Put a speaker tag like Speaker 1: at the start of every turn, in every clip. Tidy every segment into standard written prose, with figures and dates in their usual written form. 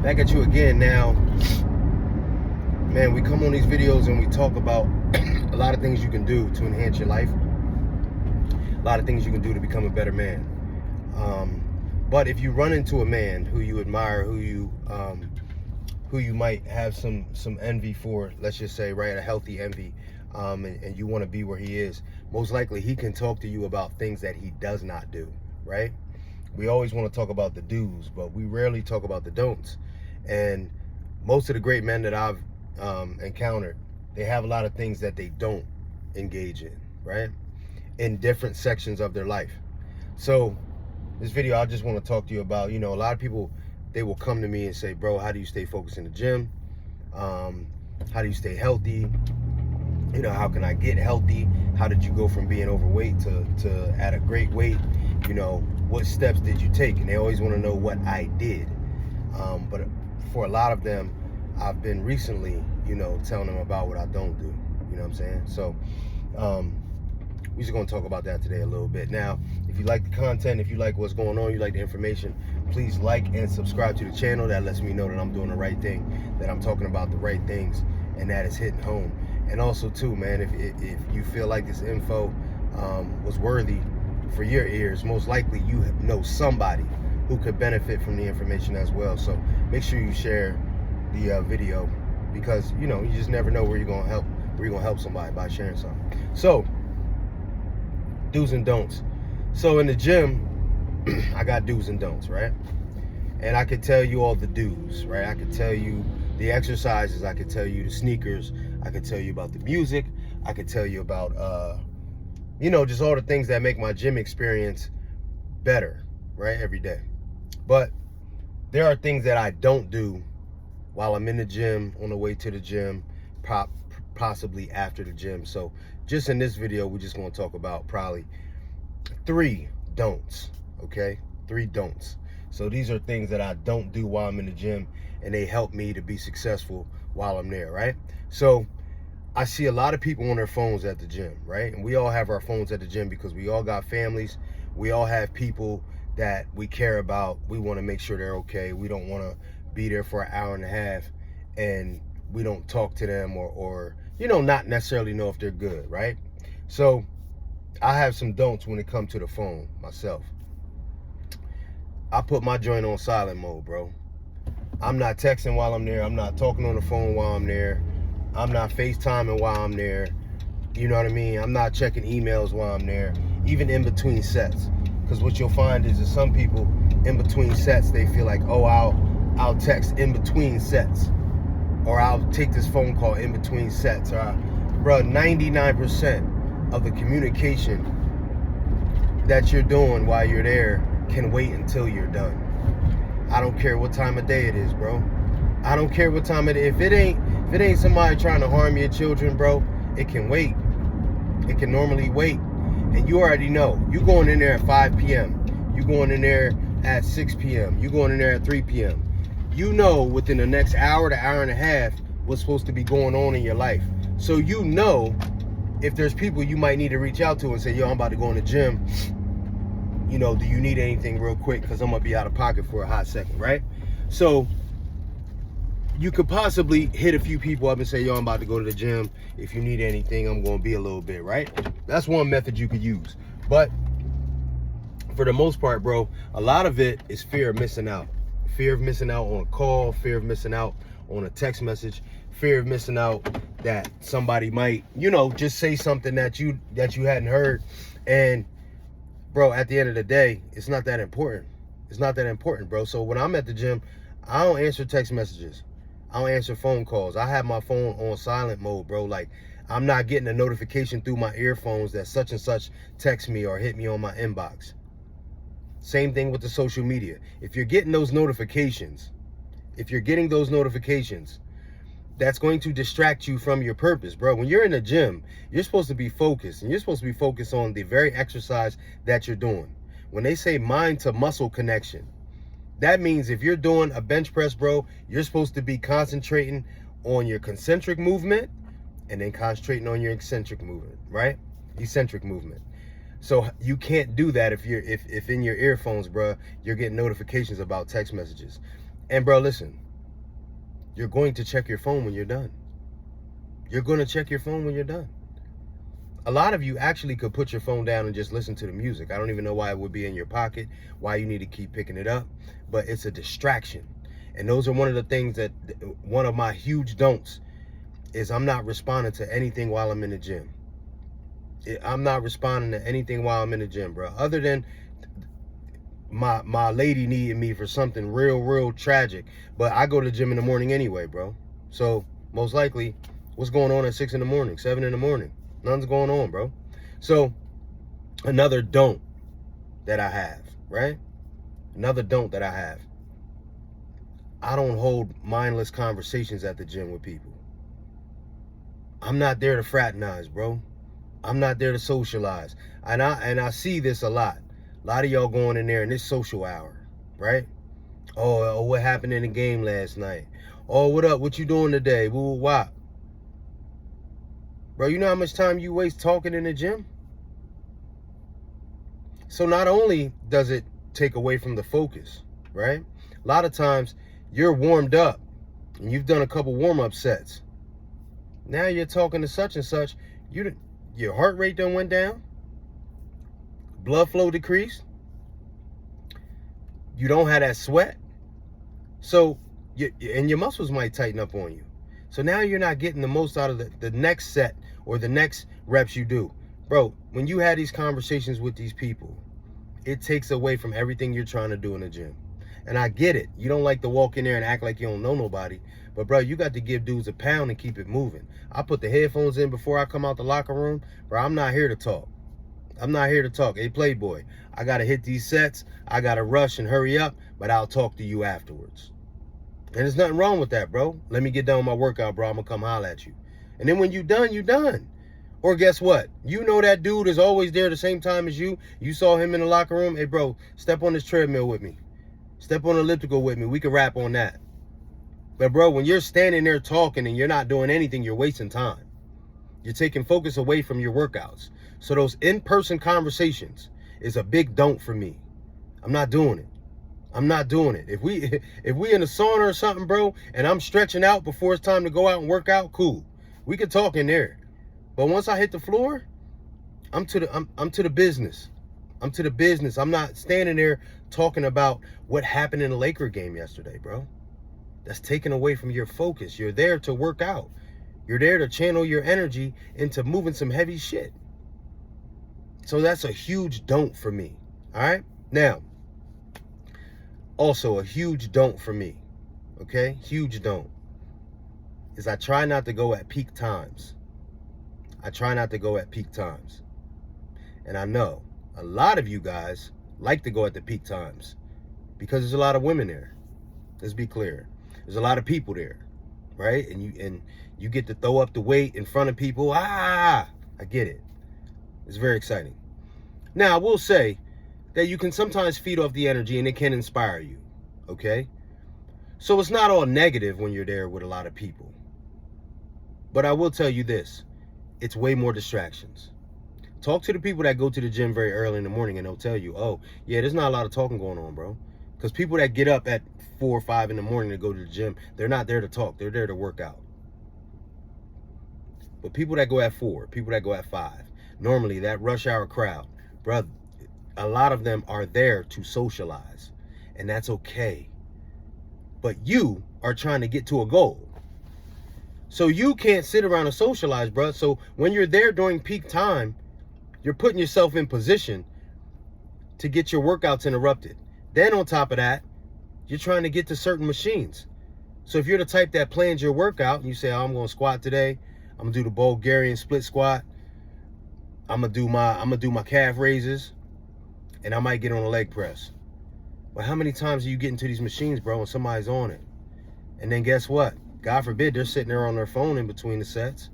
Speaker 1: Back at you again now. Man, we come on these videos and we talk about a lot of things you can do to enhance your life. A lot of things you can do to become a better man. But if you run into a man who you admire, who you might have some envy for, let's just say, right, a healthy envy, and you want to be where he is, most likely he can talk to you about things that he does not do, right? We always want to talk about the do's, but we rarely talk about the don'ts. And most of the great men that I've encountered, they have a lot of things that they don't engage in, right? In different sections of their life. So this video, I just want to talk to you about, a lot of people, they will come to me and say, bro, how do you stay focused in the gym? How do you stay healthy? How can I get healthy? How did you go from being overweight to at a great weight? What steps did you take? And they always want to know what I did. But for a lot of them, I've been recently, telling them about what I don't do. You know what I'm saying? So we're just going to talk about that today a little bit. Now, if you like the content, if you like what's going on, you like the information, please like and subscribe to the channel. That lets me know that I'm doing the right thing, that I'm talking about the right things, and that is hitting home. And also too, man, if you feel like this info was worthy for your ears, most likely you know somebody who could benefit from the information as well. So make sure you share the video, because you just never know where you're gonna help somebody by sharing something. So do's and don'ts. So in the gym, I got do's and don'ts, right? And I could tell you all the do's, right? I could tell you the exercises, I could tell you the sneakers, I could tell you about the music, I could tell you about just all the things that make my gym experience better, right, every day. But there are things that I don't do while I'm in the gym, on the way to the gym, possibly after the gym. So just in this video, we're just going to talk about probably 3 don'ts, okay? 3 don'ts. So these are things that I don't do while I'm in the gym, and they help me to be successful while I'm there, right? So I see a lot of people on their phones at the gym, right? And we all have our phones at the gym because we all got families. We all have people that we care about. We want to make sure they're okay. We don't want to be there for an hour and a half and we don't talk to them or not necessarily know if they're good, right? So I have some don'ts when it comes to the phone myself. I put my joint on silent mode, bro. I'm not texting while I'm there. I'm not talking on the phone while I'm there. I'm not FaceTiming while I'm there. You know what I mean? I'm not checking emails while I'm there, even in between sets. Because what you'll find is that some people in between sets, they feel like, oh, I'll text in between sets, or I'll take this phone call in between sets. Bro, 99% of the communication that you're doing while you're there can wait until you're done. I don't care what time of day it is, bro. I don't care what time it is. If it ain't somebody trying to harm your children, bro, it can wait. It can normally wait. And you already know. You going in there at 5 p.m. You going in there at 6 p.m. You going in there at 3 p.m. You know within the next hour to hour and a half what's supposed to be going on in your life. So you know if there's people you might need to reach out to and say, yo, I'm about to go in the gym. Do you need anything real quick? Because I'm going to be out of pocket for a hot second, right? So you could possibly hit a few people up and say, yo, I'm about to go to the gym. If you need anything, I'm going to be a little bit, right? That's one method you could use. But for the most part, bro, a lot of it is fear of missing out. Fear of missing out on a call, fear of missing out on a text message, fear of missing out that somebody might, just say something that you hadn't heard. And bro, at the end of the day, it's not that important. It's not that important, bro. So when I'm at the gym, I don't answer text messages. I don't answer phone calls. I have my phone on silent mode, bro. Like, I'm not getting a notification through my earphones that such and such text me or hit me on my inbox. Same thing with the social media. If you're getting those notifications, that's going to distract you from your purpose, bro. When you're in the gym, you're supposed to be focused, and you're supposed to be focused on the very exercise that you're doing. When they say mind to muscle connection, that means if you're doing a bench press, bro, you're supposed to be concentrating on your concentric movement and then concentrating on your eccentric movement, right? Eccentric movement. So you can't do that if in your earphones, bro, you're getting notifications about text messages. And bro, listen, you're going to check your phone when you're done. You're going to check your phone when you're done. A lot of you actually could put your phone down and just listen to the music. I don't even know why it would be in your pocket, why you need to keep picking it up, but it's a distraction. And those are one of the things that, one of my huge don'ts is I'm not responding to anything while I'm in the gym. I'm not responding to anything while I'm in the gym, bro. Other than my lady needed me for something real tragic. But I go to the gym in the morning anyway, bro. So most likely, what's going on at 6 in the morning, 7 in the morning? Nothing's going on, bro. So another don't that I have, right? Another don't that I have. I don't hold mindless conversations at the gym with people. I'm not there to fraternize, bro. I'm not there to socialize. And I see this a lot. A lot of y'all going in there in this social hour, right? Oh, what happened in the game last night? Oh, what up? What you doing today? Woo, wop. Bro, you know how much time you waste talking in the gym? So not only does it take away from the focus, right? A lot of times you're warmed up and you've done a couple warm-up sets. Now you're talking to such and such. Your heart rate done went down. Blood flow decreased. You don't have that sweat. So, and your muscles might tighten up on you. So now you're not getting the most out of the next set or the next reps you do. Bro, when you have these conversations with these people, it takes away from everything you're trying to do in the gym. And I get it. You don't like to walk in there and act like you don't know nobody. But, bro, you got to give dudes a pound and keep it moving. I put the headphones in before I come out the locker room. Bro, I'm not here to talk. I'm not here to talk. Hey, Playboy, I got to hit these sets. I got to rush and hurry up, but I'll talk to you afterwards. And there's nothing wrong with that, bro. Let me get done with my workout, bro. I'm going to come holler at you. And then when you're done, you're done. Or guess what? You know that dude is always there the same time as you. You saw him in the locker room. Hey, bro, step on this treadmill with me. Step on the elliptical with me. We can rap on that. But, bro, when you're standing there talking and you're not doing anything, you're wasting time. You're taking focus away from your workouts. So those in-person conversations is a big don't for me. I'm not doing it. I'm not doing it. If we in a sauna or something, bro, and I'm stretching out before it's time to go out and work out, cool. We can talk in there. But once I hit the floor, I'm to the business. I'm to the business. I'm not standing there talking about what happened in the Laker game yesterday, bro. That's taken away from your focus. You're there to work out. You're there to channel your energy into moving some heavy shit. So that's a huge don't for me. All right? Now, also a huge don't for me. Okay? Huge don't. Is I try not to go at peak times. I try not to go at peak times. And I know a lot of you guys like to go at the peak times because there's a lot of women there. Let's be clear. There's a lot of people there, right? And you get to throw up the weight in front of people. I get it. It's very exciting. Now, I will say that you can sometimes feed off the energy and it can inspire you, okay? So it's not all negative when you're there with a lot of people. But I will tell you this. It's way more distractions. Talk to the people that go to the gym very early in the morning and they'll tell you, oh, yeah, there's not a lot of talking going on, bro. Because people that get up at 4 or 5 in the morning to go to the gym, they're not there to talk. They're there to work out. But people that go at 4, people that go at 5, normally that rush hour crowd, brother, a lot of them are there to socialize. And that's okay. But you are trying to get to a goal. So you can't sit around and socialize, bro. So when you're there during peak time, you're putting yourself in position to get your workouts interrupted. Then on top of that, you're trying to get to certain machines. So if you're the type that plans your workout and you say, oh, I'm going to squat today, I'm going to do the Bulgarian split squat, I'm going to do my calf raises, and I might get on a leg press. But how many times do you get into these machines, bro, and somebody's on it? And then guess what? God forbid they're sitting there on their phone in between the sets.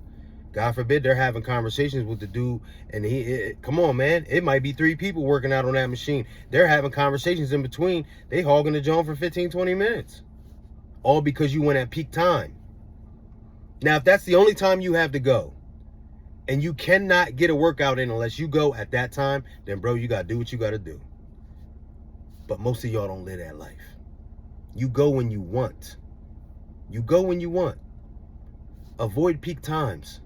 Speaker 1: God forbid they're having conversations with the dude, and come on, man. It might be 3 people working out on that machine. They're having conversations in between. They hogging the joint for 15, 20 minutes. All because you went at peak time. Now, if that's the only time you have to go, and you cannot get a workout in unless you go at that time, then, bro, you got to do what you got to do. But most of y'all don't live that life. You go when you want. You go when you want. Avoid peak times.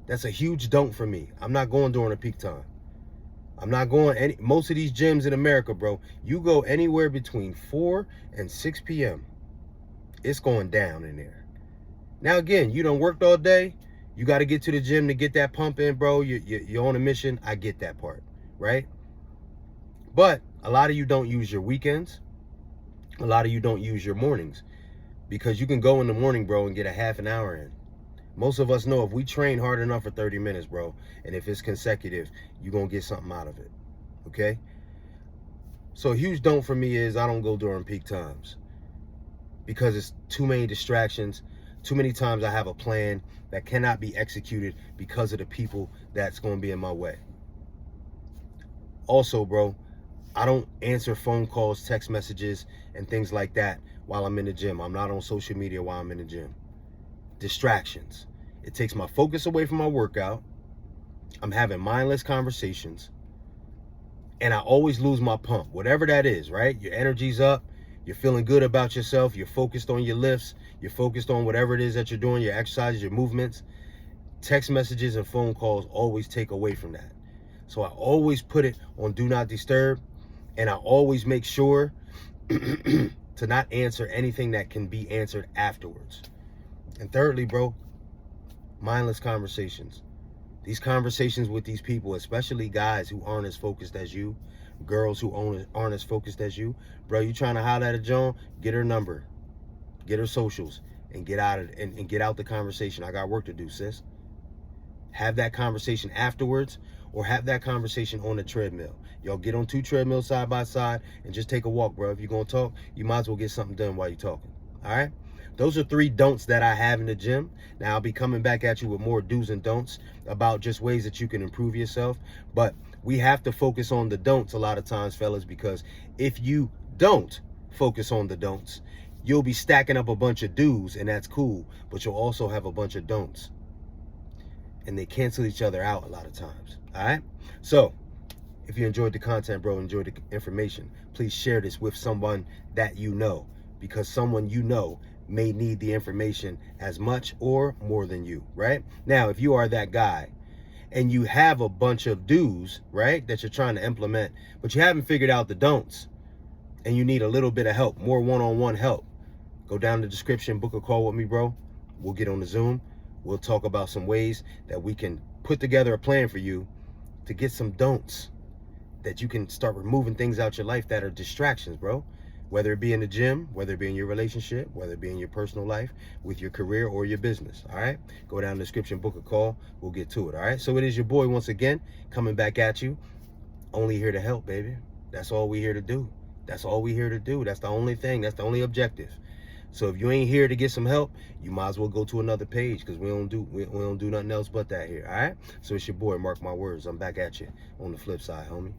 Speaker 1: That's a huge don't for me. I'm not going during a peak time. I'm not going most of these gyms in America, bro. You go anywhere between 4 and 6 p.m. It's going down in there. Now, again, you done worked all day. You got to get to the gym to get that pump in, bro. You're on a mission. I get that part, right? But a lot of you don't use your weekends. A lot of you don't use your mornings, because you can go in the morning, bro, and get a half an hour in. Most of us know if we train hard enough for 30 minutes, bro, and if it's consecutive, you're going to get something out of it, okay? So a huge don't for me is I don't go during peak times, because it's too many distractions. Too many times I have a plan that cannot be executed because of the people that's going to be in my way. Also, bro, I don't answer phone calls, text messages, and things like that while I'm in the gym. I'm not on social media while I'm in the gym. Distractions. It takes my focus away from my workout. I'm having mindless conversations. And I always lose my pump, whatever that is, right? Your energy's up. You're feeling good about yourself. You're focused on your lifts. You're focused on whatever it is that you're doing, your exercises, your movements. Text messages and phone calls always take away from that. So I always put it on do not disturb. And I always make sure to not answer anything that can be answered afterwards. And thirdly, bro, mindless conversations. These conversations with these people, especially guys who aren't as focused as you, girls who aren't as focused as you, bro, you trying to holler at a Joan, get her number, get her socials, and get out of and get out the conversation. I got work to do, sis. Have that conversation afterwards, or have that conversation on the treadmill. Y'all get on 2 treadmills side by side and just take a walk, bro. If you're gonna talk, you might as well get something done while you're talking. All right? Those are 3 don'ts that I have in the gym. Now, I'll be coming back at you with more do's and don'ts about just ways that you can improve yourself. But we have to focus on the don'ts a lot of times, fellas, because if you don't focus on the don'ts, you'll be stacking up a bunch of do's, and that's cool, but you'll also have a bunch of don'ts. And they cancel each other out a lot of times. All right? So, if you enjoyed the content, bro, enjoyed the information, please share this with someone that you know, because someone you know may need the information as much or more than you, right? Now, if you are that guy and you have a bunch of do's, right, that you're trying to implement, but you haven't figured out the don'ts, and you need a little bit of help, more one-on-one help, go down the description, book a call with me, bro. We'll get on the Zoom. We'll talk about some ways that we can put together a plan for you to get some don'ts, that you can start removing things out your life that are distractions, bro. Whether it be in the gym, whether it be in your relationship, whether it be in your personal life, with your career or your business, all right? Go down the description, book a call. We'll get to it, all right? So it is your boy once again, coming back at you. Only here to help, baby. That's all we here to do. That's all we here to do. That's the only thing. That's the only objective. So if you ain't here to get some help, you might as well go to another page, because we don't do nothing else but that here, all right? So it's your boy, mark my words. I'm back at you on the flip side, homie.